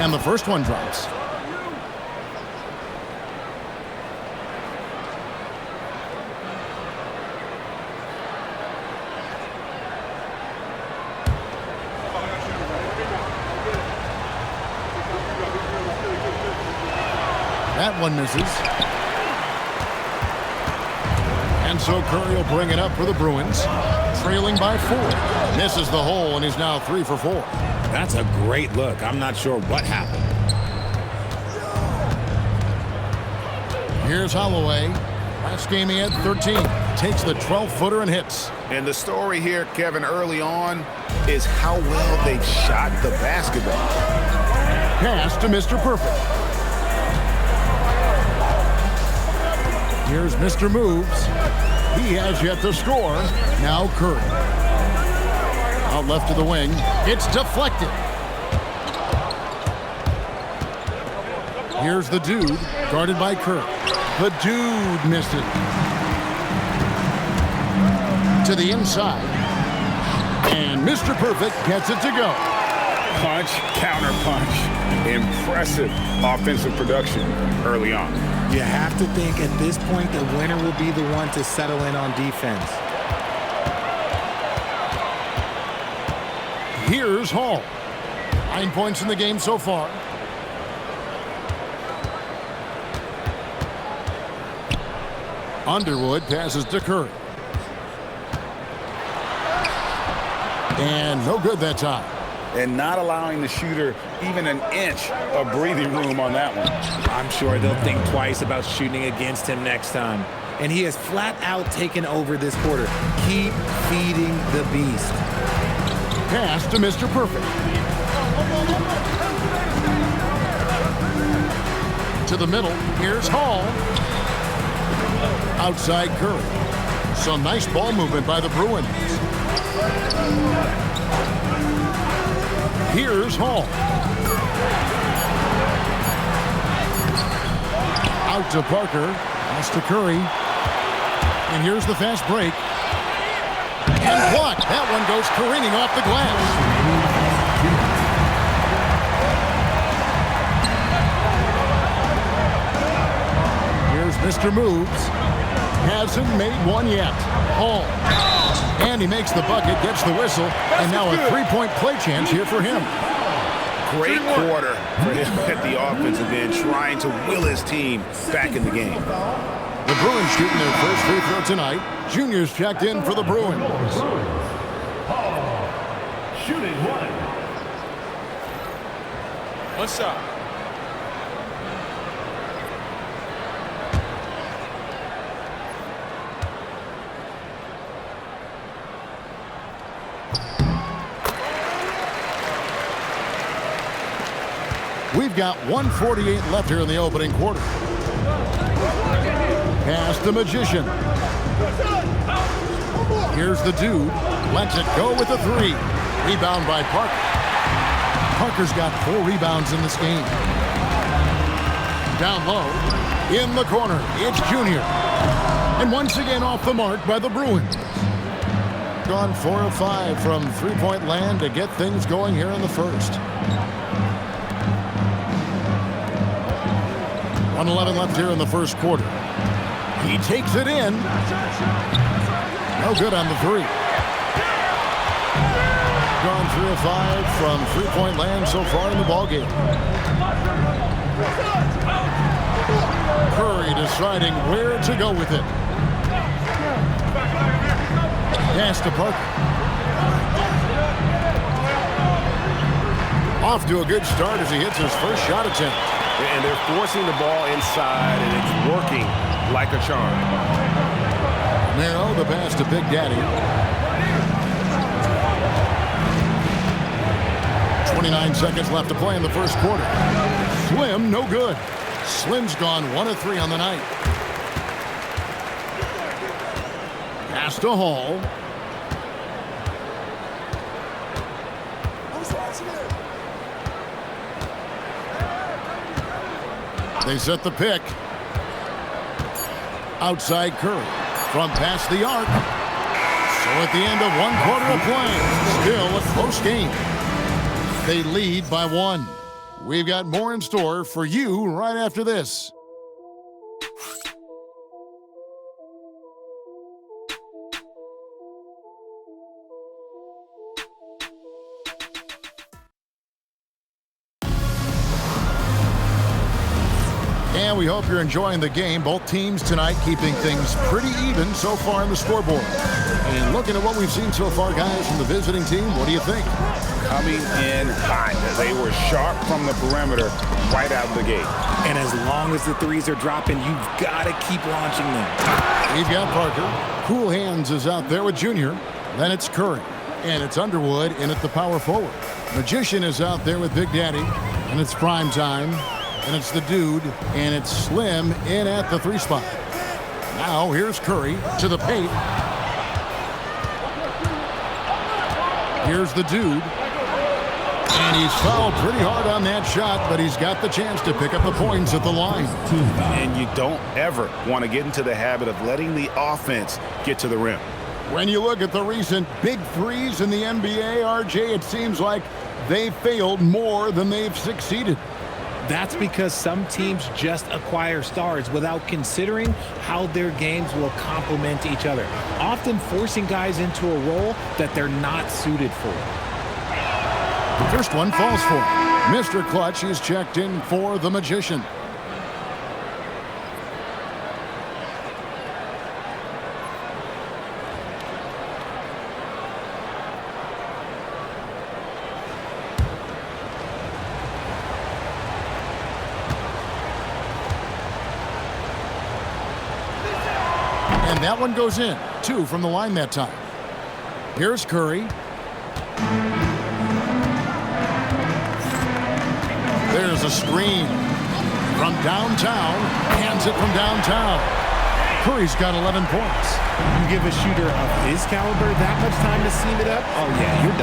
And the first one drops. That one misses. And so Curry will bring it up for the Bruins. Trailing by 4. Misses the hole, and he's now 3 for 4. That's a great look. I'm not sure what happened. Here's Holloway. Last game he had 13. Takes the 12-footer and hits. And the story here, Kevin, early on is how well they've shot the basketball. Pass to Mr. Perfect. Here's Mr. Moves. He has yet to score. Now Curry. Out left to the wing. It's deflected. Here's the dude, guarded by Curry. The dude missed it. To the inside. And Mr. Perfect gets it to go. Punch, counter punch. Impressive offensive production early on. You have to think at this point the winner will be the one to settle in on defense. Here's Hall. 9 points in the game so far. Underwood passes to Curry. And no good that time. And not allowing the shooter even an inch of breathing room on that one. I'm sure they'll think twice about shooting against him next time. And he has flat out taken over this quarter. Keep feeding the beast. Pass to Mr. Perfect. To the middle. Here's Hall. Outside Curry. Some nice ball movement by the Bruins. Here's Hall. Out to Parker. Pass to Curry. And here's the fast break. And blocked. That one goes careening off the glass. Here's Mr. Moves. Hasn't made one yet. Hall. And he makes the bucket, gets the whistle, and now a three-point play chance here for him. Great quarter for him at the offensive end, trying to will his team back in the game. The Bruins shooting their first free throw tonight. Juniors checked in for the Bruins. Shooting one. What's up? We've got 1:48 left here in the opening quarter. Pass the Magician. Here's the dude. Lets it go with a 3. Rebound by Parker. Parker's got 4 rebounds in this game. Down low. In the corner. It's Junior. And once again off the mark by the Bruins. Gone 4 of 5 from three-point land to get things going here in the first. 1:11 left here in the first quarter. He takes it in. No good on the 3. Gone 3 of 5 from three-point land so far in the ballgame. Curry deciding where to go with it. Pass to Parker. Off to a good start as he hits his first shot attempt. And they're forcing the ball inside, and it's working like a charm. Narrow the pass to Big Daddy. 29 seconds left to play in the first quarter. Slim, no good. Slim's gone 1 of 3 on the night. Pass to Hall. They set the pick. Outside Curry. From past the arc. So at the end of 1 quarter of play, still a close game. They lead by 1. We've got more in store for you right after this. And we hope you're enjoying the game. Both teams tonight keeping things pretty even so far in the scoreboard. And looking at what we've seen so far, guys, from the visiting team, what do you think? Coming in hot. They were sharp from the perimeter right out of the gate. And as long as the threes are dropping, you've got to keep launching them. We've got Parker. Cool Hands is out there with Junior. Then it's Curry. And it's Underwood in at the power forward. Magician is out there with Big Daddy. And it's prime time. And it's the Dude. And it's Slim in at the 3 spot. Now here's Curry to the paint. Here's the Dude. And he's fouled pretty hard on that shot, but he's got the chance to pick up the points at the line. And you don't ever want to get into the habit of letting the offense get to the rim. When you look at the recent big threes in the NBA, RJ, it seems like they failed more than they've succeeded. That's because some teams just acquire stars without considering how their games will complement each other, often forcing guys into a role that they're not suited for. The first one falls for Mr. Clutch. He's checked in for the Magician. And that one goes in. 2 from the line that time. Here's Curry. There's a screen from downtown. Hands it from downtown. Curry's got 11 points. You give a shooter of his caliber that much time to seam it up? Oh, yeah, you're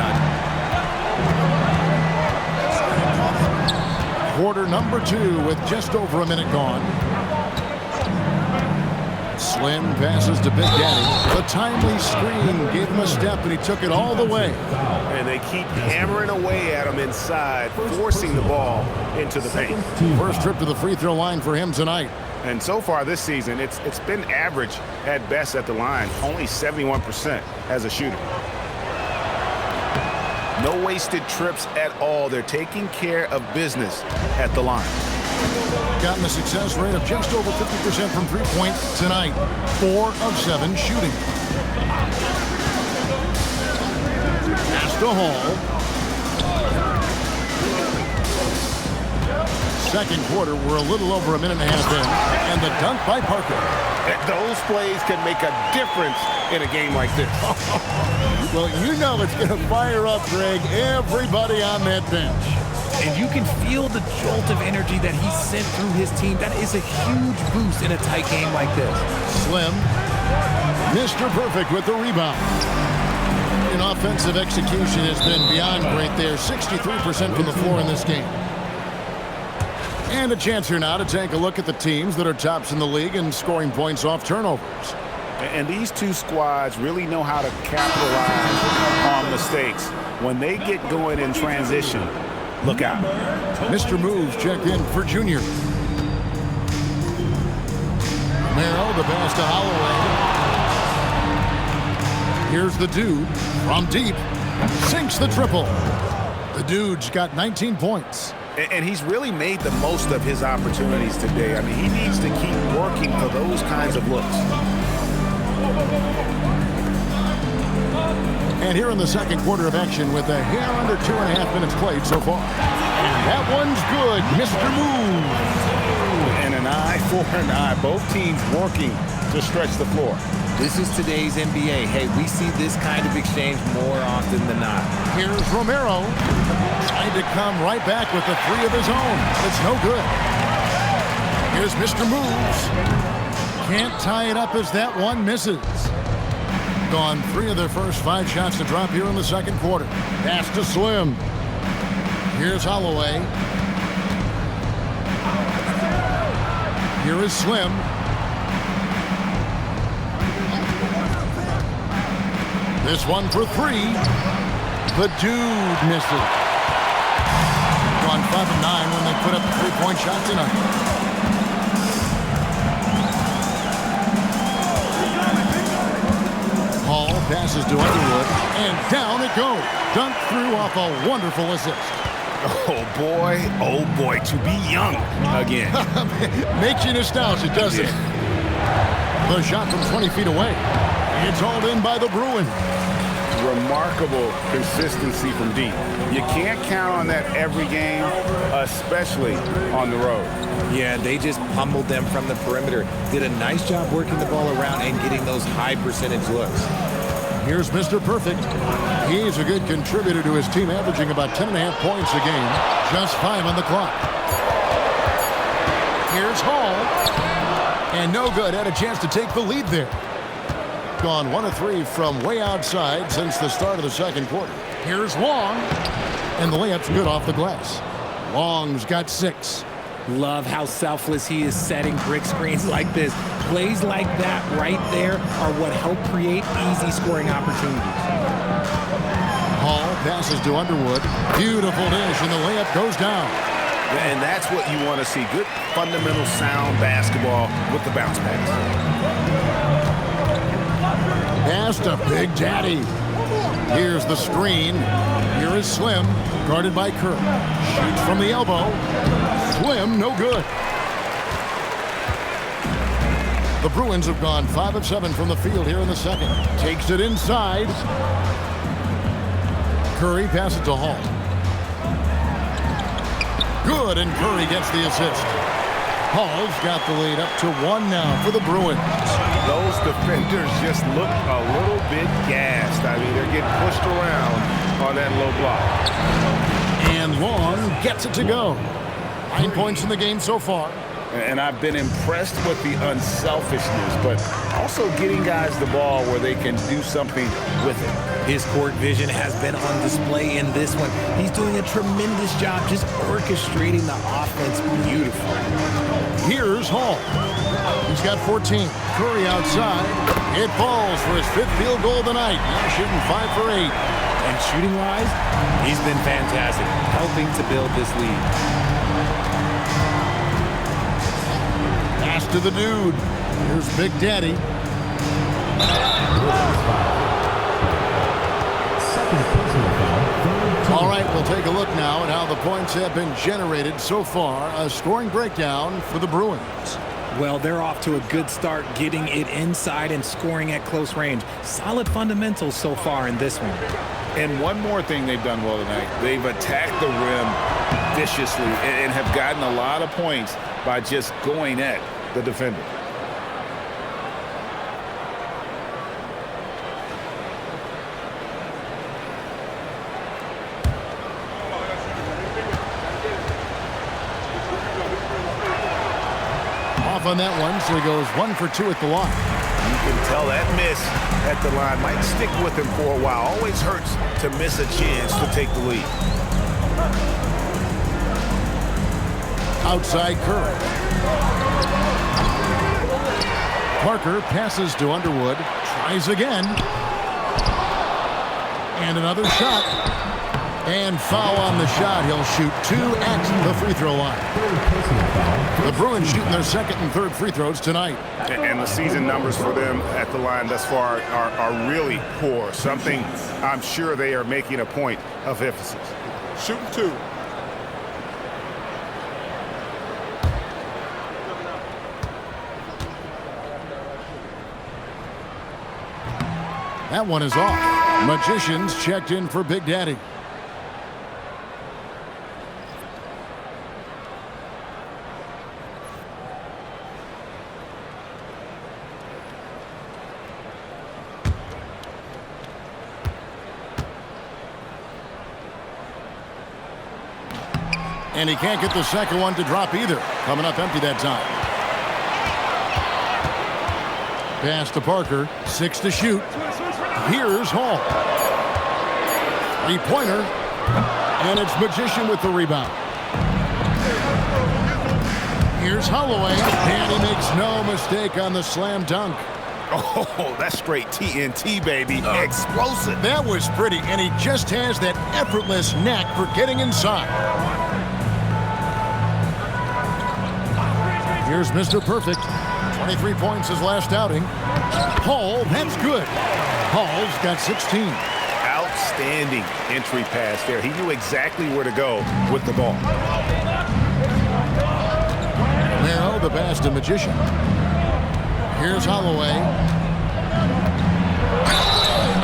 done. Quarter number 2 with just over a minute gone. Slim passes to Big Daddy. The timely screen gave him a step, and he took it all the way. And they keep hammering away at him inside, forcing the ball into the paint. First trip to the free throw line for him tonight. And so far this season, it's been average at best at the line, only 71% as a shooter. No wasted trips at all. They're taking care of business at the line. Gotten a success rate of just over 50% from three-point tonight. 4 of 7 shooting. Pass to Hall. Second quarter, we're a little over a minute and a half in. And the dunk by Parker. Those plays can make a difference in a game like this. Well, you know it's going to fire up, Greg, everybody on that bench. And you can feel the jolt of energy that he sent through his team. That is a huge boost in a tight game like this. Slim, Mr. Perfect with the rebound. And offensive execution has been beyond great there. 63% from the floor in this game. And a chance here now to take a look at the teams that are tops in the league in scoring points off turnovers. And these two squads really know how to capitalize on mistakes. When they get going in transition, look out. Mr. Moves checked in for Junior. Romero, the pass to Holloway. Here's the Dude from deep. Sinks the triple. The Dude's got 19 points. And he's really made the most of his opportunities today. I mean, he needs to keep working for those kinds of looks. And here in the second quarter of action with a hair under 2.5 minutes played so far. And that one's good, Mr. Move. And an eye for an eye. Both teams working to stretch the floor. This is today's NBA. Hey, we see this kind of exchange more often than not. Here's Romero. Trying to come right back with the 3 of his own. It's no good. Here's Mr. Moves. Can't tie it up as that one misses. Gone 3 of their first 5 shots to drop here in the second quarter. Pass to Slim. Here's Holloway. Here is Slim. This one for 3. The Dude misses. gone 5 of 9 when they put up a 3-point shot tonight. Hall passes to Underwood, and down it goes. Dunked through off a wonderful assist. Oh boy, to be young again. Makes you nostalgic, doesn't it? The shot from 20 feet away. It's hauled in by the Bruins. Remarkable consistency from deep. You can't count on that every game, especially on the road. Yeah, they just pummeled them from the perimeter. Did a nice job working the ball around and getting those high percentage looks. Here's Mr. Perfect. He's a good contributor to his team, averaging about 10.5 points a game. Just 5 on the clock. Here's Hall. And no good. Had a chance to take the lead there. Gone 1 of 3 from way outside since the start of the second quarter. Here's Long. And the layup's good off the glass. Long's got 6. Love how selfless he is setting brick screens like this. Plays like that right there are what help create easy scoring opportunities. Hall passes to Underwood. Beautiful dish, and the layup goes down. And that's what you want to see. Good, fundamental, sound basketball with the bounce pass. Pass to Big Daddy. Here's the screen. Here is Slim, guarded by Kerr. Shoots from the elbow. Slim, no good. The Bruins have gone 5 of 7 from the field here in the second. Takes it inside. Curry passes to Hall. Good, and Curry gets the assist. Hall's got the lead up to 1 now for the Bruins. Those defenders just look a little bit gassed. I mean, they're getting pushed around on that low block. And Long gets it to go. 9 points in the game so far. And I've been impressed with the unselfishness, but also getting guys the ball where they can do something with it. His court vision has been on display in this one. He's doing a tremendous job just orchestrating the offense beautifully. Here's Hall. He's got 14. Curry outside. It falls for his 5th field goal of the night. Now shooting 5 for 8. And shooting-wise, he's been fantastic, helping to build this lead. Pass to the dude. Here's Big Daddy. All right, we'll take a look now at how the points have been generated so far. A scoring breakdown for the Bruins. Well, they're off to a good start, getting it inside and scoring at close range. Solid fundamentals so far in this one. And one more thing they've done well tonight. They've attacked the rim viciously and have gotten a lot of points by just going at the defender. Off on that one, so he goes 1 for 2 at the line. You can tell that miss at the line might stick with him for a while. Always hurts to miss a chance to take the lead. Outside Curry. Parker passes to Underwood. Tries again. And another shot. And foul on the shot. He'll shoot 2 at the free throw line. The Bruins shooting their 2nd and 3rd free throws tonight. And the season numbers for them at the line thus far are really poor. Something I'm sure they are making a point of emphasis. Shooting 2. That one is off. Magicians checked in for Big Daddy. And he can't get the second one to drop either. Coming up empty that time. Pass to Parker. 6 to shoot. Here's Hall. 3-pointer. And it's Magician with the rebound. Here's Holloway. And he makes no mistake on the slam dunk. Oh, that's straight TNT, baby. Explosive. That was pretty, and he just has that effortless knack for getting inside. Here's Mr. Perfect. 23 points his last outing. Hall, that's good. Hall's got 16. Outstanding entry pass there. He knew exactly where to go with the ball. Romero, the Boston magician. Here's Holloway.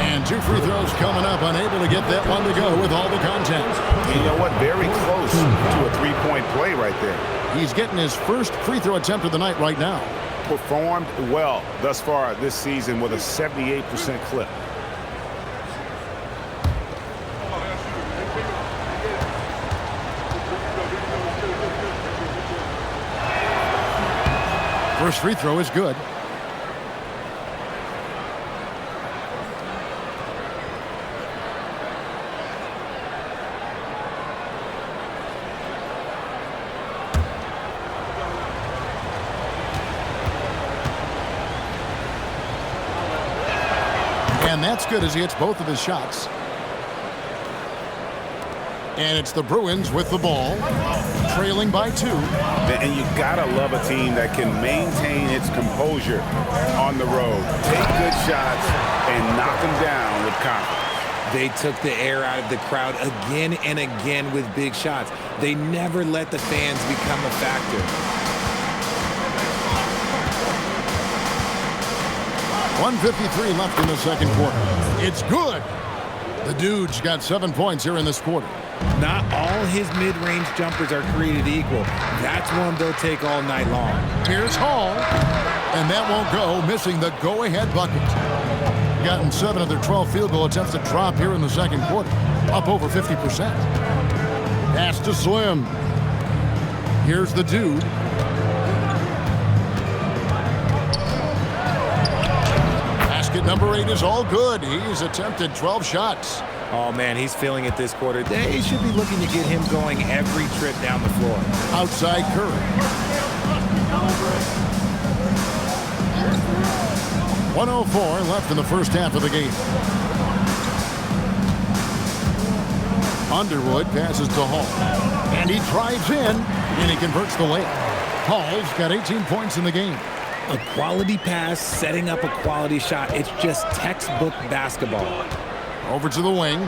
And 2 free throws coming up. Unable to get that one to go with all the contact. You know what? Very close to a three-point play right there. He's getting his first free throw attempt of the night right now. Performed well thus far this season with a 78% clip. First free throw is good. And that's good as he hits both of his shots. And it's the Bruins with the ball, trailing by 2. And you gotta love a team that can maintain its composure on the road. Take good shots and knock them down with confidence. They took the air out of the crowd again and again with big shots. They never let the fans become a factor. 1:53 left in the second quarter. It's good. The Dude's got 7 points here in this quarter. Not all his mid-range jumpers are created equal. That's one they'll take all night long. Here's Hall, and that won't go, missing the go-ahead bucket. Gotten 7 of their 12 field goal attempts to drop here in the second quarter, up over 50%. Pass to Slim. Here's the Dude. Basket number 8 is all good. He's attempted 12 shots. Oh, man, he's feeling it this quarter. They should be looking to get him going every trip down the floor. Outside Curry. 1:04 left in the first half of the game. Underwood passes to Hall. And he drives in, and he converts the layup. Hall's got 18 points in the game. A quality pass, setting up a quality shot. It's just textbook basketball. Over to the wing.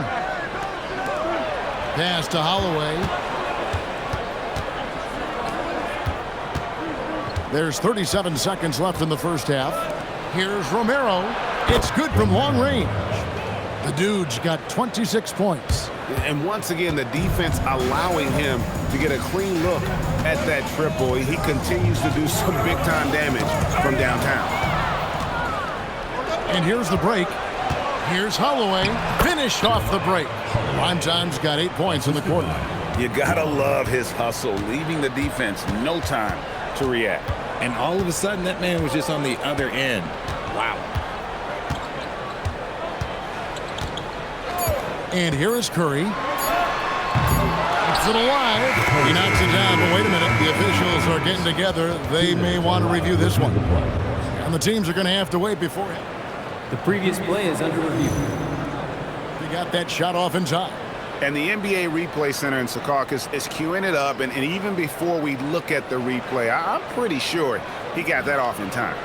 Pass to Holloway. There's 37 seconds left in the first half. Here's Romero. It's good from long range. The Dude's got 26 points. And once again, the defense allowing him to get a clean look at that triple. He continues to do some big-time damage from downtown. And here's the break. Here's Holloway. Finished off the break. Primetime's got 8 points in the quarter. You gotta love his hustle, leaving the defense no time to react. And all of a sudden, that man was just on the other end. Wow. And here is Curry. Keeps it alive. He knocks it down, but wait a minute. The officials are getting together. They may want to review this one. And the teams are going to have to wait before him. The previous play is under review. He got that shot off in time. And the NBA Replay Center in Secaucus is queuing it up. And even before we look at the replay, I'm pretty sure he got that off in time.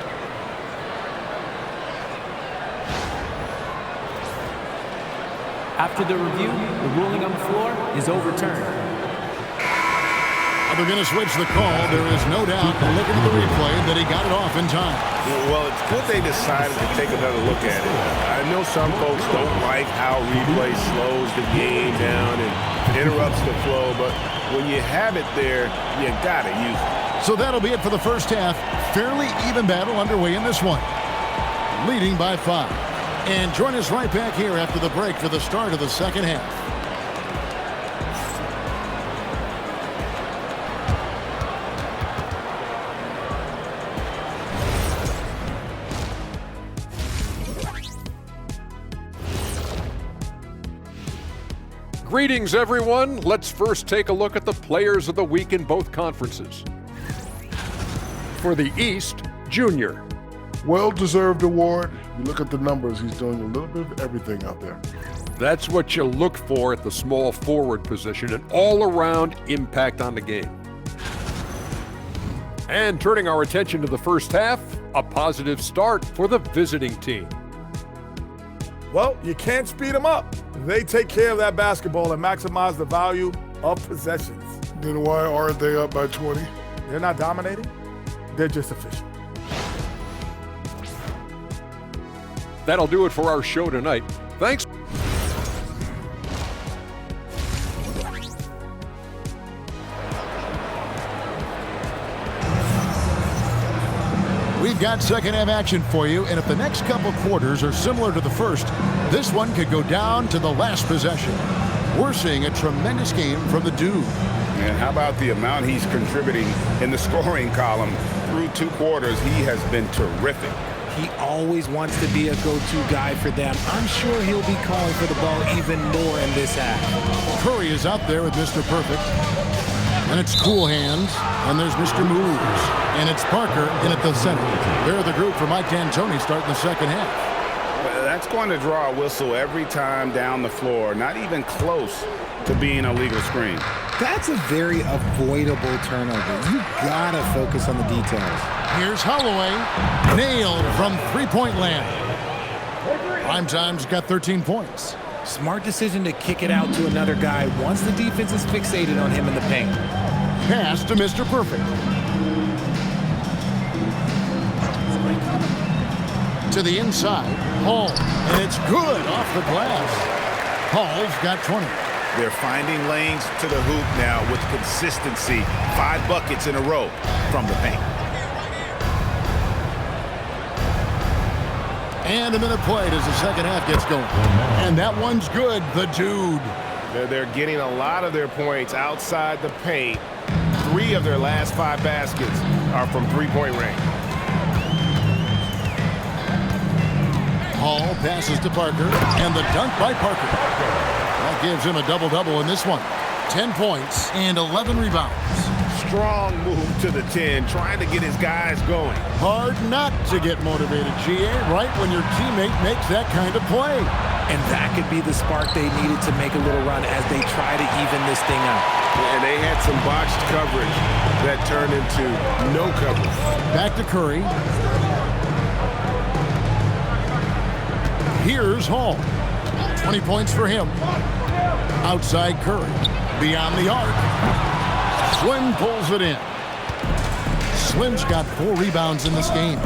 After the review, the ruling on the floor is overturned. They're going to switch the call. There is no doubt, looking at the replay, that he got it off in time. Well, it's good they decided to take another look at it. I know some folks don't like how replay slows the game down and interrupts the flow, but when you have it there, you got to use it. So that'll be it for the first half. Fairly even battle underway in this one. Leading by 5. And join us right back here after the break for the start of the second half. Greetings, everyone. Let's first take a look at the players of the week in both conferences. For the East, Junior. Well-deserved award. You look at the numbers, he's doing a little bit of everything out there. That's what you look for at the small forward position, an all-around impact on the game. And turning our attention to the first half, a positive start for the visiting team. Well, you can't speed them up. They take care of that basketball and maximize the value of possessions. Then why aren't they up by 20? They're not dominating. They're just efficient. That'll do it for our show tonight. Thanks. We've got second half action for you, and if the next couple quarters are similar to the first, this one could go down to the last possession. We're seeing a tremendous game from the dude. And how about the amount he's contributing in the scoring column? Through 2 quarters, he has been terrific. He always wants to be a go-to guy for them. I'm sure he'll be calling for the ball even more in this half. Curry is out there with Mr. Perfect. And it's Cool Hands, and there's Mr. Moves. And it's Parker in at the center. They're the group for Mike D'Antoni starting the second half. That's going to draw a whistle every time down the floor. Not even close to being a legal screen. That's a very avoidable turnover. You gotta focus on the details. Here's Holloway. Nailed from three-point land. Primetime's got 13 points. Smart decision to kick it out to another guy once the defense is fixated on him in the paint. Pass to Mr. Perfect. To the inside. Hall. And it's good off the glass. Hall's got 20. They're finding lanes to the hoop now with consistency. 5 buckets in a row from the paint. And a minute played as the second half gets going. And that one's good, the dude. They're getting a lot of their points outside the paint. 3 of their last 5 baskets are from three-point range. Hall passes to Parker, and the dunk by Parker. That gives him a double-double in this one. 10 points and 11 rebounds. Strong move to the 10, trying to get his guys going. Hard not to get motivated, GA, right when your teammate makes that kind of play. And that could be the spark they needed to make a little run as they try to even this thing out. And they had some botched coverage that turned into no coverage. Back to Curry. Here's Hall. 20 points for him. Outside Curry. Beyond the arc. Slim pulls it in. Slim's got 4 rebounds in this game.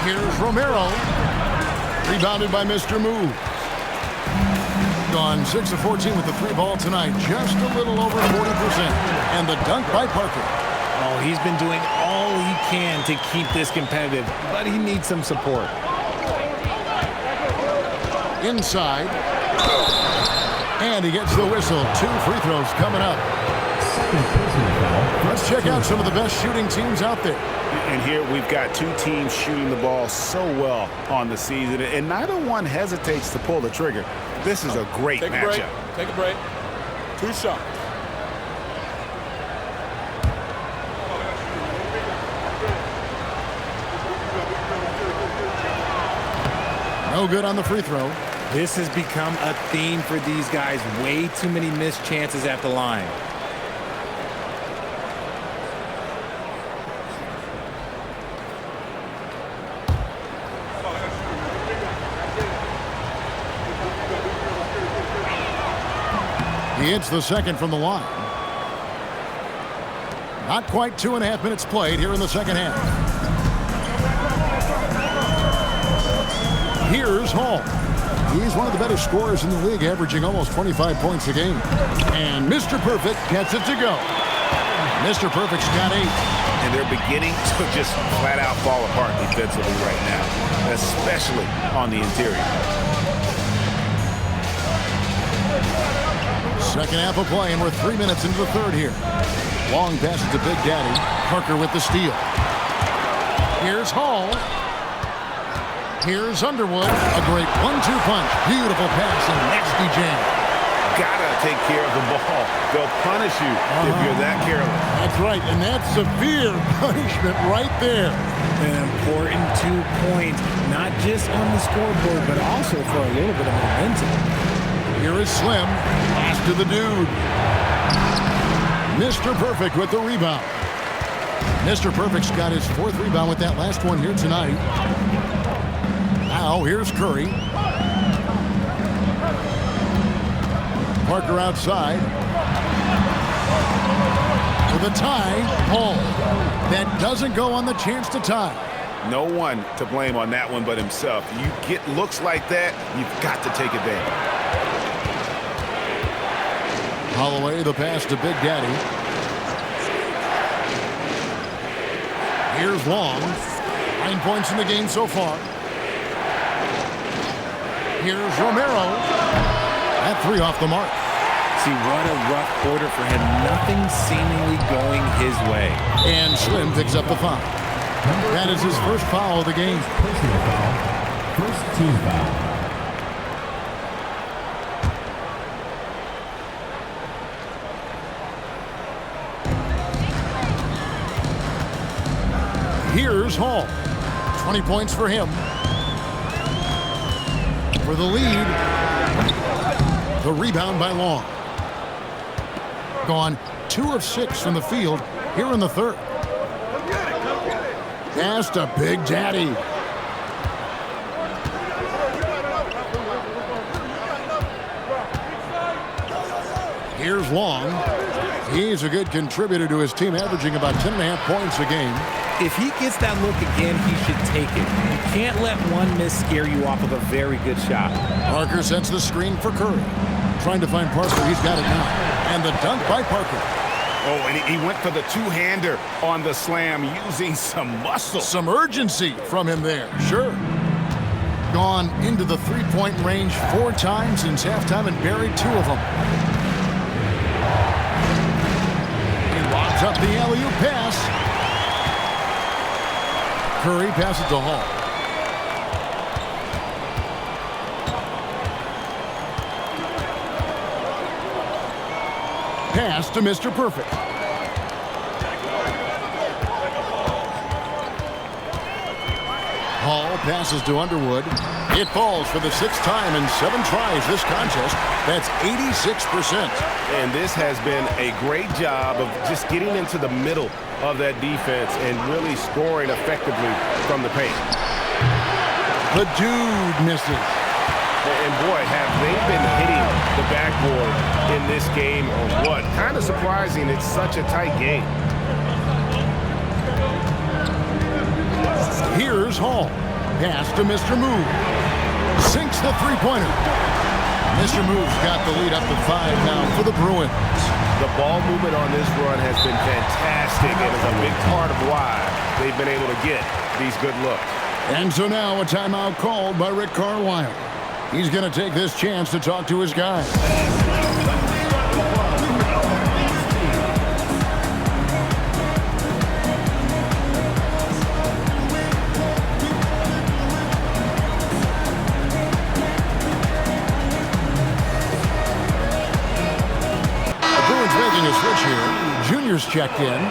Here's Romero. Rebounded by Mr. Move. Gone 6 of 14 with the 3 ball tonight. Just a little over 40%. And the dunk by Parker. Oh, he's been doing all he can to keep this competitive, but he needs some support. Inside. And he gets the whistle. 2 free throws coming up. Let's check out some of the best shooting teams out there. And here we've got 2 teams shooting the ball so well on the season, and neither one hesitates to pull the trigger. This is a great matchup. Take a break. 2 shots. No good on the free throw. This has become a theme for these guys. Way too many missed chances at the line. He hits the second from the line. Not quite 2.5 minutes played here in the second half. Here's Hall. He's one of the better scorers in the league, averaging almost 25 points a game. And Mr. Perfect gets it to go. Mr. Perfect's got 8. And they're beginning to just flat out fall apart defensively right now, especially on the interior. Second half of play, and we're 3 minutes into the third here. Long passes to Big Daddy. Parker with the steal. Here's Hall. Here's Underwood. A great 1-2 punch. Beautiful pass and nasty jam. Gotta take care of the ball. They'll punish you if you're that careless. That's right, and that's severe punishment right there. An important 2 points, not just on the scoreboard, but also for a little bit of momentum. Here is Slim. Pass to the dude. Mr. Perfect with the rebound. Mr. Perfect's got his 4th rebound with that last one here tonight. Now here's Curry. Parker outside. With a tie, Hall. That doesn't go on the chance to tie. No one to blame on that one but himself. You get looks like that, you've got to take advantage. Holloway, the pass to Big Daddy. Here's Long. 9 points in the game so far. Here's Romero. That 3 off the mark. See, what a rough quarter for him. Nothing seemingly going his way. And Slim picks up the foul. That is his first foul of the game. Personal foul. First team foul. Here's Hall. 20 points for him. For the lead. The rebound by Long. Gone 2 of 6 from the field here in the 3rd. Pass to Big Daddy. Here's Long. He's a good contributor to his team, averaging about 10.5 points a game. If he gets that look again, he should take it. You can't let one miss scare you off of a very good shot. Parker sets the screen for Curry. Trying to find Parker. He's got it now. And the dunk by Parker. Oh, and he went for the two-hander on the slam, using some muscle. Some urgency from him there, sure. Gone into the three-point range 4 times since halftime and buried 2 of them. He lobs up the alley-oop pass. Curry passes to Hall. Pass to Mr. Perfect. Hall passes to Underwood. It falls for the 6th time in 7 tries this contest. That's 86%. And this has been a great job of just getting into the middle of that defense and really scoring effectively from the paint. The dude misses. And boy, have they been hitting the backboard in this game or what? Kind of surprising. It's such a tight game. Here's Hall. Pass to Mr. Move. Sinks the three-pointer. Mr. Move's got the lead up to 5 now for the Bruins. The ball movement on this run has been fantastic and is a big part of why they've been able to get these good looks. And so now a timeout called by Rick Carlisle. He's going to take this chance to talk to his guys. The Bruins making a switch here. Junior's checked in.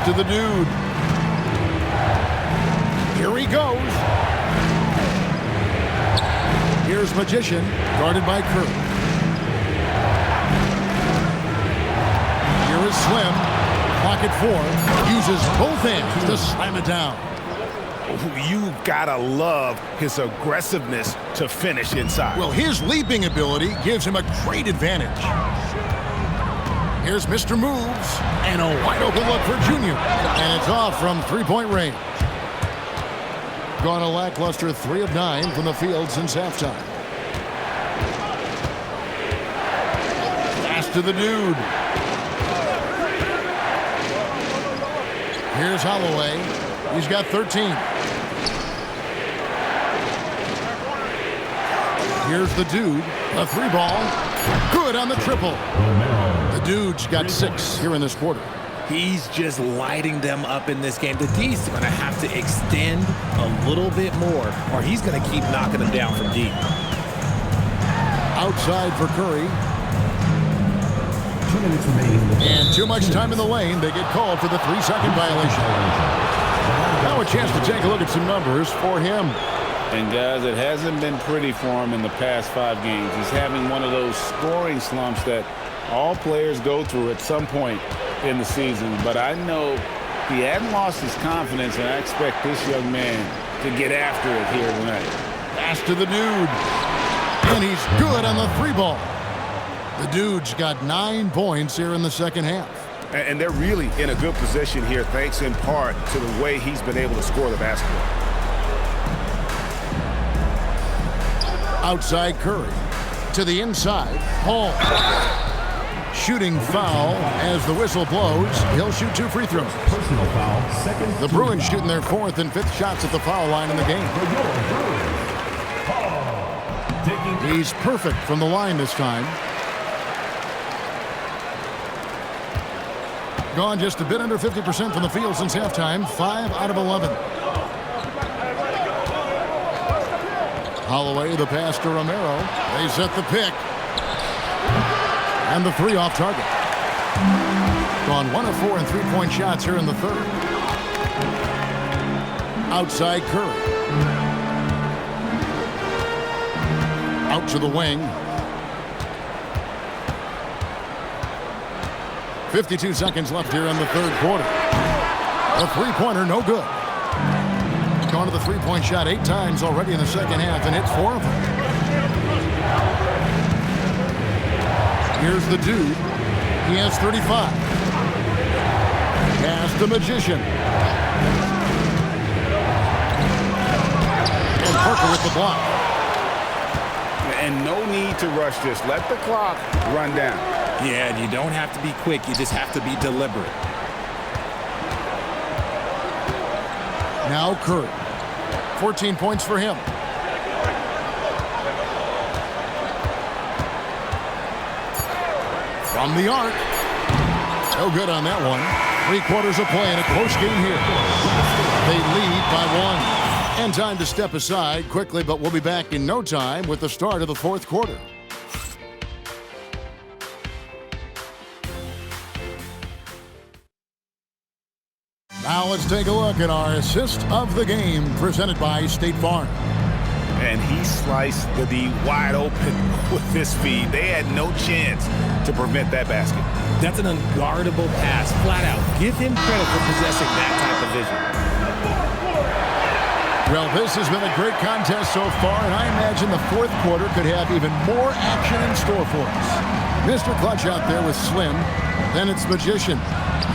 To the dude. Here he goes. Here's Magician, guarded by Curry. Here is Slim. Pocket 4. Uses both hands to slam it down. You gotta love his aggressiveness to finish inside. Well, his leaping ability gives him a great advantage. Here's Mr. Moves, and a wide-open look for Junior. And it's off from three-point range. Gone a lackluster 3 of 9 from the field since halftime. Pass to the dude. Here's Holloway. He's got 13. Here's the dude. A 3-ball. Good on the triple. The dude's got 6 here in this quarter. He's just lighting them up in this game. The D's going to have to extend a little bit more, or he's going to keep knocking them down from deep. Outside for Curry. 2 minutes remaining. And too much time in the lane. They get called for the 3-second violation. Now a chance to take a look at some numbers for him. And guys, it hasn't been pretty for him in the past 5 games. He's having one of those scoring slumps that all players go through at some point in the season. But I know he hadn't lost his confidence, and I expect this young man to get after it here tonight. Pass to the dude. And he's good on the 3-ball. The dude's got 9 points here in the second half. And they're really in a good position here, thanks in part to the way he's been able to score the basketball. Outside Curry. To the inside. Paul. Shooting foul as the whistle blows. He'll shoot 2 free throws. Personal foul. Second. The Bruins shooting their 4th and 5th shots at the foul line in the game. He's perfect from the line this time. Gone just a bit under 50% from the field since halftime. 5 out of 11. Holloway, the pass to Romero. They set the pick. And the 3 off target. Gone 1 of 4 in 3-point shots here in the 3rd. Outside Curry. Out to the wing. 52 seconds left here in the 3rd quarter. The 3-pointer, no good. Gone to the 3-point shot 8 times already in the second half, and hits 4 of them. Here's the dude. He has 35. Pass the magician. And Parker with the block. And no need to rush this. Let the clock run down. Yeah, you don't have to be quick. You just have to be deliberate. Now Curry. 14 points for him. From the arc. No good on that one. 3 quarters of play in a close game here. They lead by 1. And time to step aside quickly, but we'll be back in no time with the start of the 4th quarter. Now let's take a look at our assist of the game presented by State Farm. And he sliced the D wide open with his feed. They had no chance to prevent that basket. That's an unguardable pass, flat out. Give him credit for possessing that type of vision. Well, this has been a great contest so far, and I imagine the 4th quarter could have even more action in store for us. Mr. Clutch out there with Slim, then it's Magician,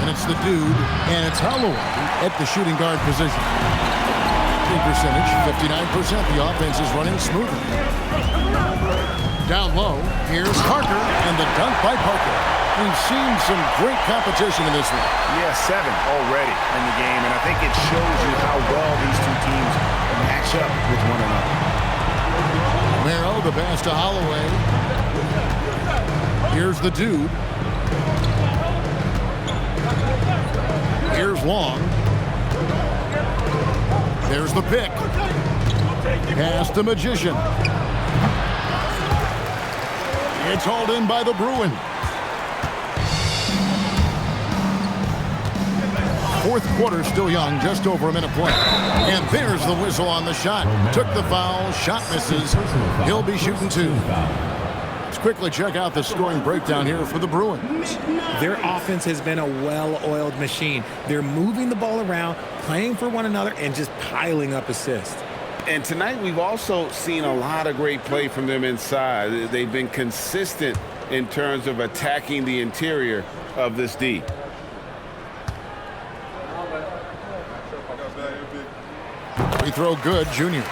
and it's the dude, and it's Holloway at the shooting guard position. Shooting percentage, 59%. The offense is running smoothly. Down low, here's Parker, and the dunk by Parker. We've seen some great competition in this one. Yeah, 7 already in the game, and I think it shows you how well these 2 teams match up with one another. Romero, the pass to Holloway. Here's the dude. Here's Long. There's the pick. Pass to Magician. It's hauled in by the Bruins. 4th quarter still young, just over a minute play. And there's the whistle on the shot. Took the foul, shot misses. He'll be shooting 2. Let's quickly check out the scoring breakdown here for the Bruins. Their offense has been a well-oiled machine. They're moving the ball around, playing for one another, and just piling up assists. And tonight we've also seen a lot of great play from them inside. They've been consistent in terms of attacking the interior of this D. Free throw good, Junior.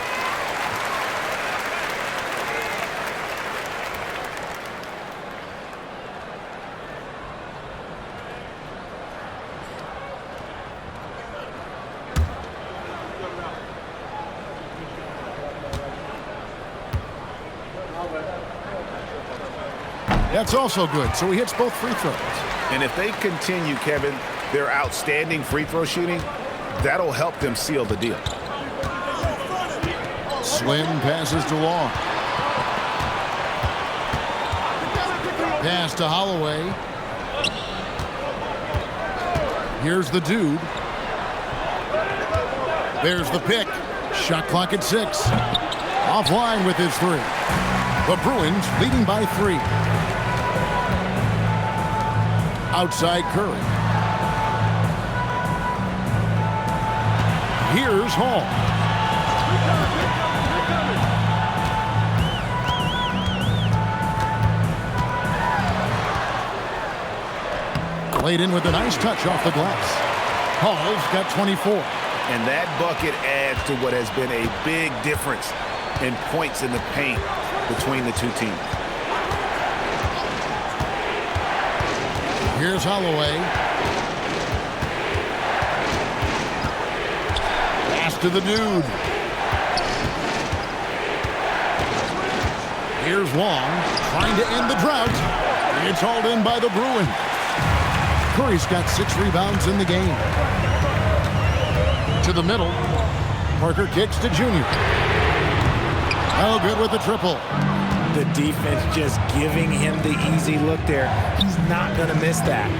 That's also good, so he hits both free throws. And if they continue, Kevin, their outstanding free throw shooting, that'll help them seal the deal. Slim passes to Long. Pass to Holloway. Here's the dude. There's the pick. Shot clock at 6. Offline with his 3. The Bruins leading by 3. Outside Curry. Here's Hall. Laid in with a nice touch off the glass. Hall's got 24. And that bucket adds to what has been a big difference in points in the paint between the two teams. Here's Holloway. Pass to the dude. Here's Long trying to end the drought. It's hauled in by the Bruins. Curry's got 6 rebounds in the game. To the middle. Parker kicks to Junior. Oh, good with the triple. The defense just giving him the easy look there. He's not going to miss that.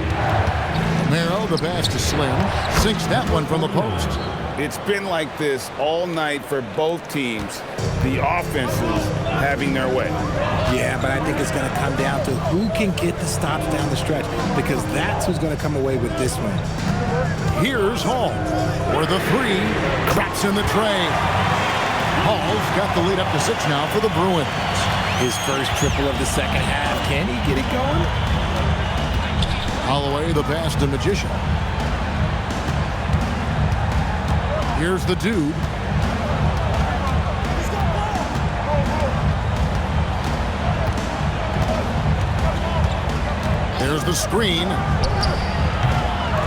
Romero, the pass to Slim. Sinks that one from the post. It's been like this all night for both teams. The offenses having their way. Yeah, but I think it's going to come down to who can get the stops down the stretch, because that's who's going to come away with this one. Here's Hall, where the 3 cracks in the tray. Hall's got the lead up to 6 now for the Bruins. His first triple of the second half. Can he get it going? Holloway, the pass to Magician. Here's the dude. There's the screen.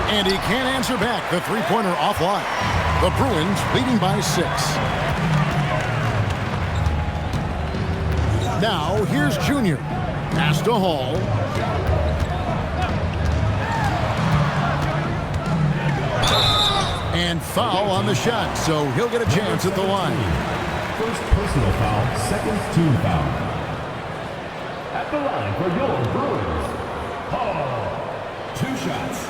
And he can't answer back. The three-pointer offline. The Bruins leading by 6. Now, here's Junior. Pass to Hall. And foul on the shot, so he'll get a chance at the line. First personal foul, second team foul. At the line for your Bruins, Hall. 2 shots.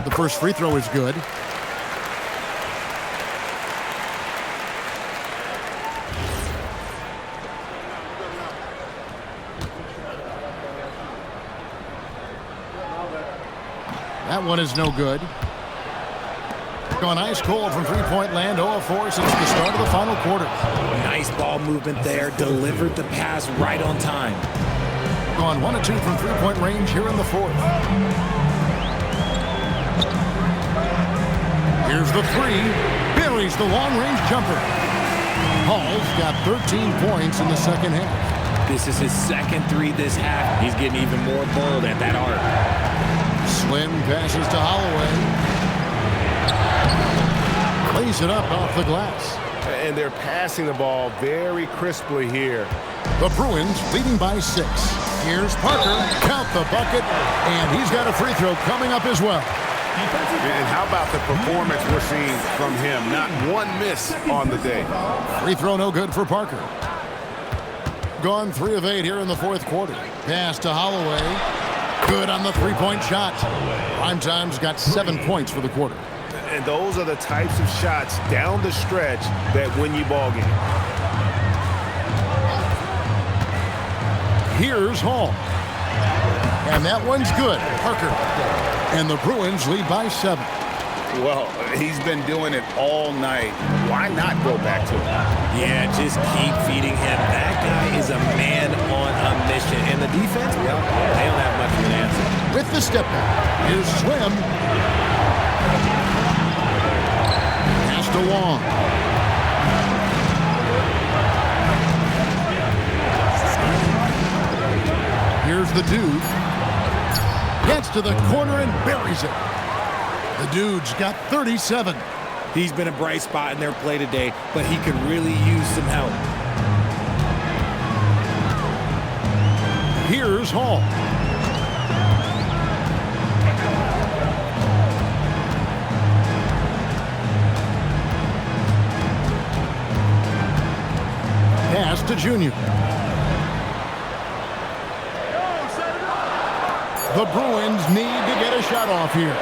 The first free throw is good. That one is no good. Going ice cold from three-point land. 0 of 4 since the start of the final quarter. Nice ball movement there. Delivered the pass right on time. Gone 1 of 2 from three-point range here in the 4th. Here's the 3. Buries the long-range jumper. Hall's got 13 points in the second half. This is his second 3 this half. He's getting even more bold at that arc. Slim passes to Holloway. Lays it up off the glass. And they're passing the ball very crisply here. The Bruins leading by 6. Here's Parker. Count the bucket. And he's got a free throw coming up as well. And how about the performance we're seeing from him? Not one miss on the day. Free throw no good for Parker. Gone 3 of 8 here in the 4th quarter. Pass to Holloway. Good on the three-point shot. Primetime's got 7 points for the quarter. And those are the types of shots down the stretch that win you ball games. Here's Hall. And that one's good. Parker. And the Bruins lead by 7. Well, he's been doing it all night. Why not go back to him? Yeah, just keep feeding him. That guy is a man on a mission. And the defense, well, they don't have much of an answer. With the step back, here's Slim. Pass to Long. Here's the dude. Gets to the corner and buries it. The dude's got 37. He's been a bright spot in their play today, but he could really use some help. Here's Hall. Pass to Junior. The Bruins need to get a shot off here.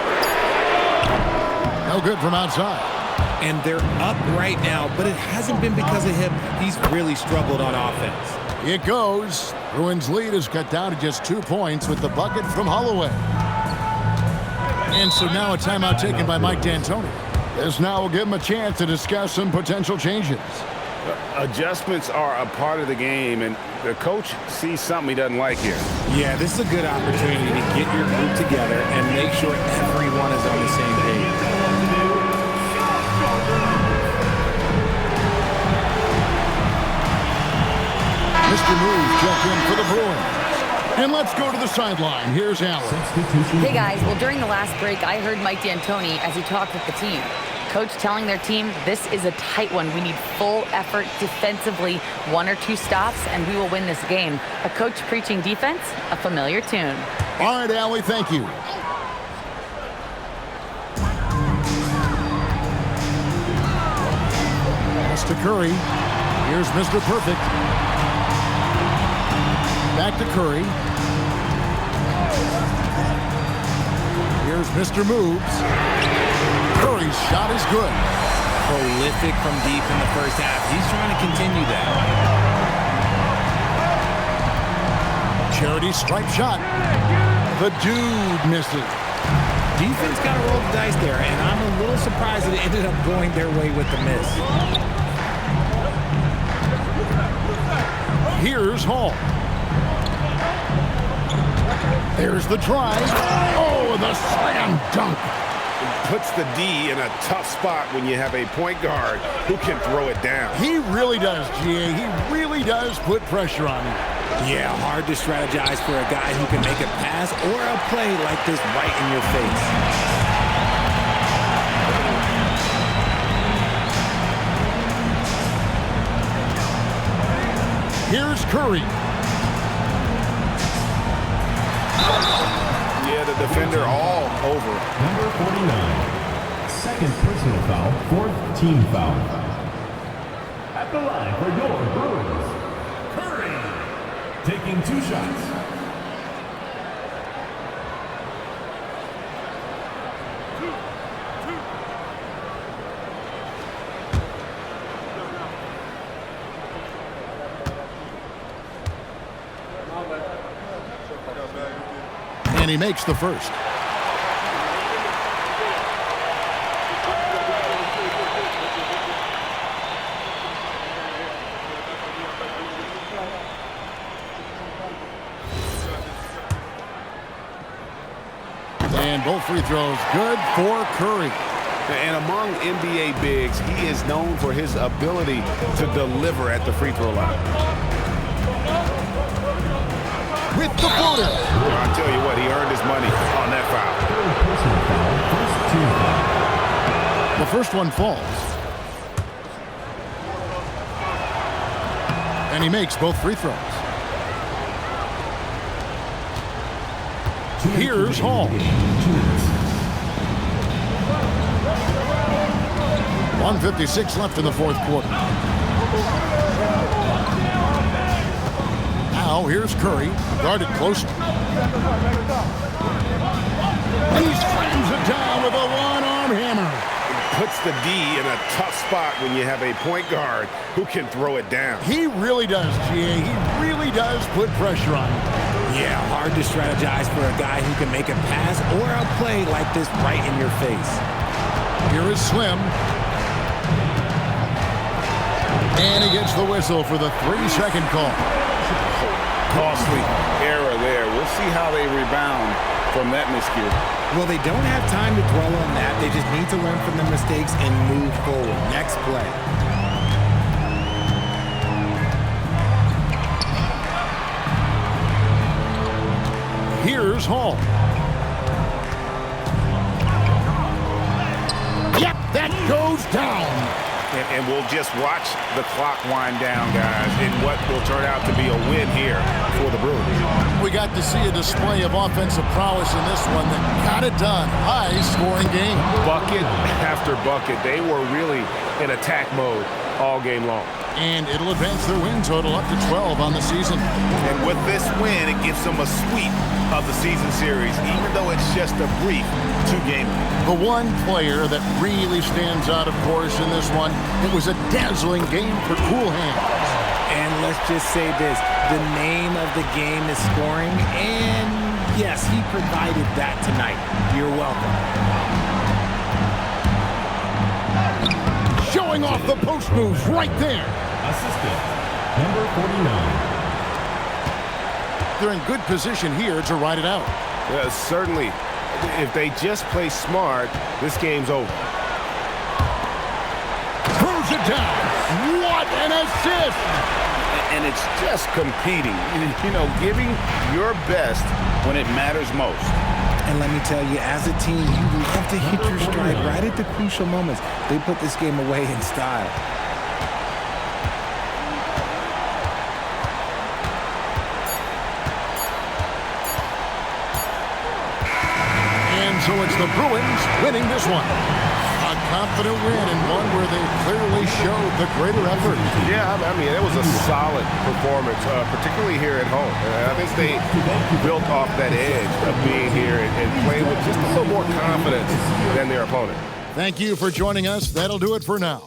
No good from outside. And they're up right now, but it hasn't been because of him. He's really struggled on offense. It goes. Bruins lead is cut down to just 2 points with the bucket from Holloway. And so now a timeout taken by Mike D'Antoni. This now will give him a chance to discuss some potential changes. Adjustments are a part of the game, and the coach sees something he doesn't like here. Yeah, this is a good opportunity to get your group together and make sure everyone is on the same page. Mr. Move checked in for the Bruins. And let's go to the sideline. Here's Allen. Hey, guys. Well, during the last break, I heard Mike D'Antoni as he talked with the team. Coach telling their team, this is a tight one. We need full effort defensively, 1 or 2 stops, and we will win this game. A coach preaching defense, a familiar tune. All right, Allie, thank you. Pass to Curry. Here's Mr. Perfect. Back to Curry. Here's Mr. Moves. Curry's shot is good. Prolific from deep in the first half. He's trying to continue that. Charity stripe shot. The dude misses. Defense got to roll the dice there, and I'm a little surprised that it ended up going their way with the miss. Here's Hall. There's the drive. Oh, the slam dunk. Puts the D in a tough spot when you have a point guard who can throw it down. He really does, GA. He really does put pressure on him. Yeah, hard to strategize for a guy who can make a pass or a play like this right in your face. Here's Curry. Yeah, the defender all over. Number 49. Second personal foul, 4th team foul. At the line for your Bruins, Curry. Taking 2 shots. And he makes the first. And both free throws good for Curry. And among NBA bigs, he is known for his ability to deliver at the free throw line. With the floater. I'll tell you what, he earned his money on that foul. The first one falls. And he makes both free throws. Here's Hall. 1:56 left in the fourth quarter. Now here's Curry, guarded closely. He slams it down with a one-arm hammer. Puts the D in a tough spot when you have a point guard who can throw it down. He really does, GA. He really does put pressure on him. Yeah, hard to strategize for a guy who can make a pass or a play like this right in your face. Here is Slim. And he gets the whistle for the 3-second call. Costly error there. We'll see how they rebound from that miscue. Well, they don't have time to dwell on that. They just need to learn from their mistakes and move forward. Next play. Here's Hall. Yep, that goes goes down. And we'll just watch the clock wind down, guys, in what will turn out to be a win here for the Bruins. We got to see a display of offensive prowess in this one that got it done. High-scoring game. Bucket after bucket. They were really in attack mode all game long. And it'll advance their win total up to 12 on the season. And with this win, it gives them a sweep of the season series, even though it's just a brief 2-game. The one player that really stands out, of course, in this one, it was a dazzling game for Cool Hands. And let's just say this, the name of the game is scoring, and yes, he provided that tonight. You're welcome. Showing off the post moves right there. Assistant, number 49. They're in good position here to ride it out. Yeah, certainly. If they just play smart, this game's over. Throws it down. What an assist! And it's just competing, you know, giving your best when it matters most. And let me tell you, as a team, you love to hit your stride right at the crucial moments. They put this game away in style. And so it's the Bruins winning this one. A confident win and one where they clearly showed the greater effort. Yeah, I mean, it was a solid performance, particularly here at home. I think they built off that edge of being here and playing with just a little more confidence than their opponent. Thank you for joining us. That'll do it for now.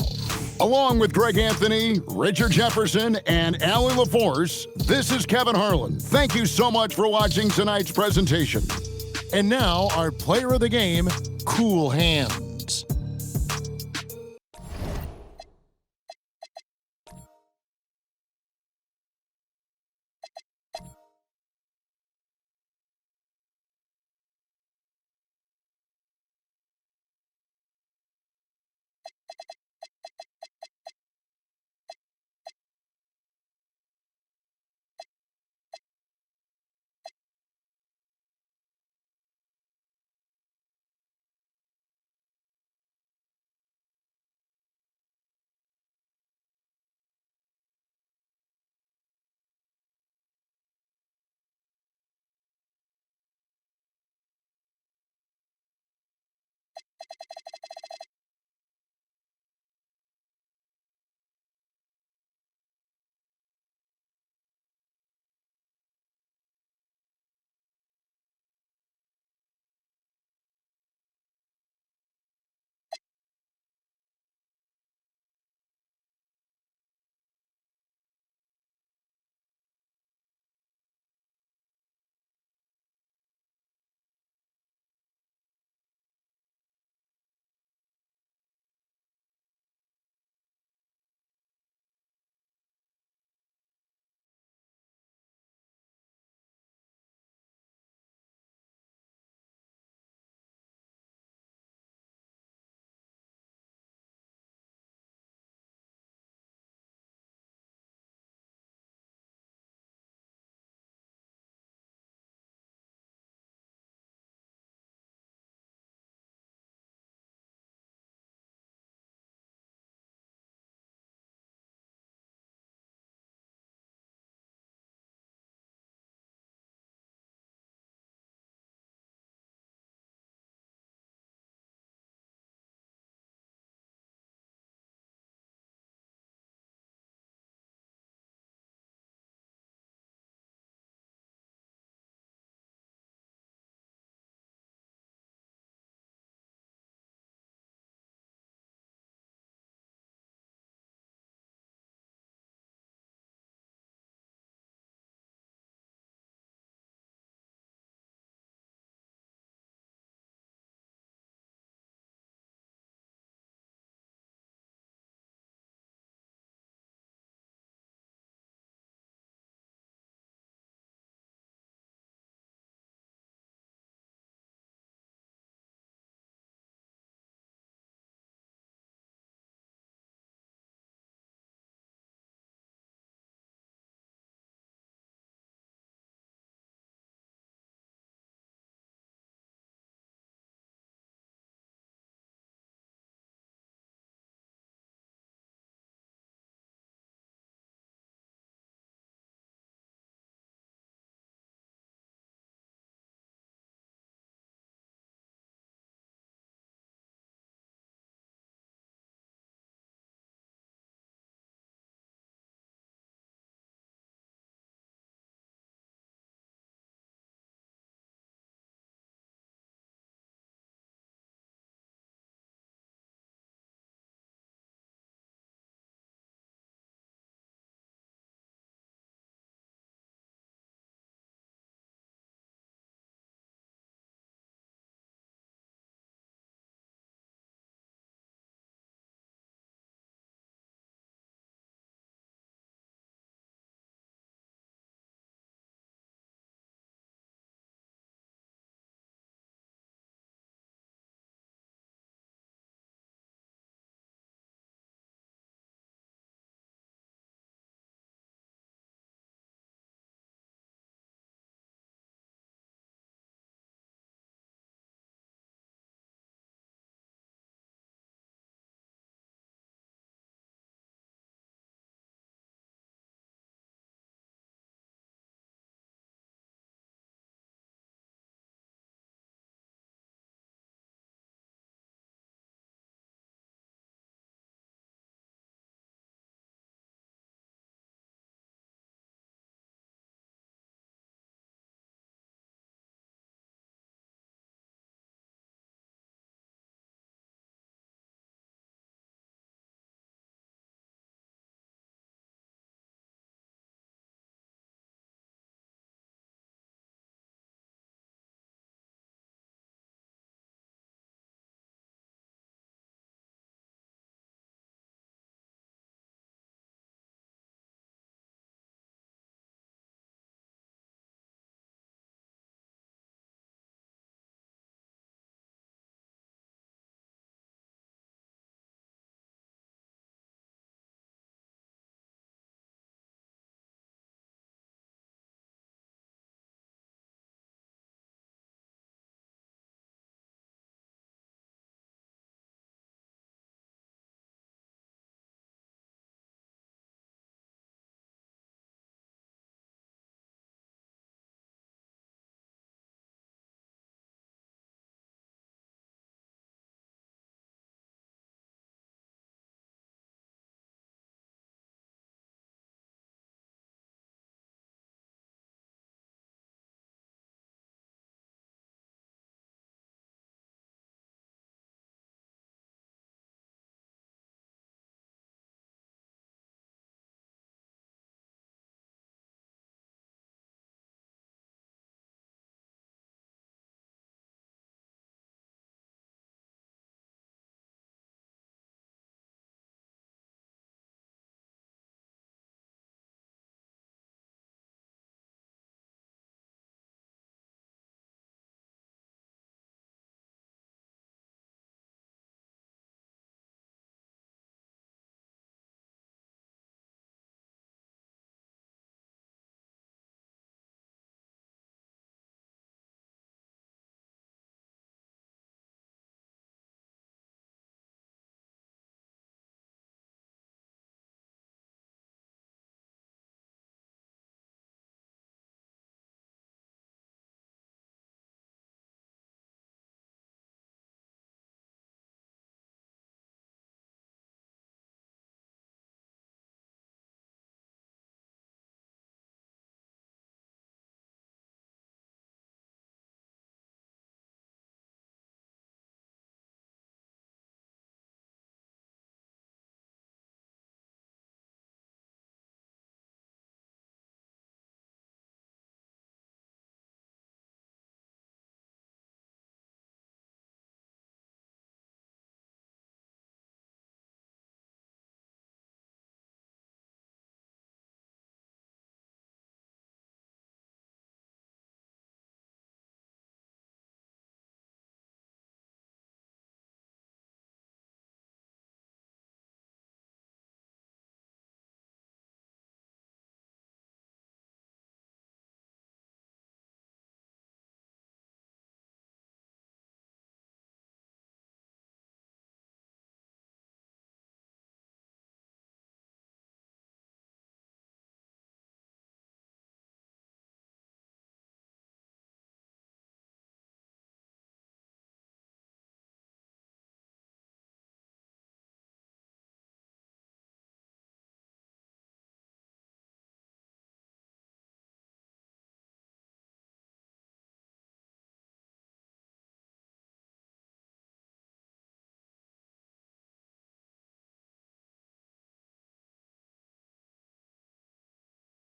Along with Greg Anthony, Richard Jefferson, and Allie LaForce, this is Kevin Harlan. Thank you so much for watching tonight's presentation. And now, our player of the game, Cool Hands.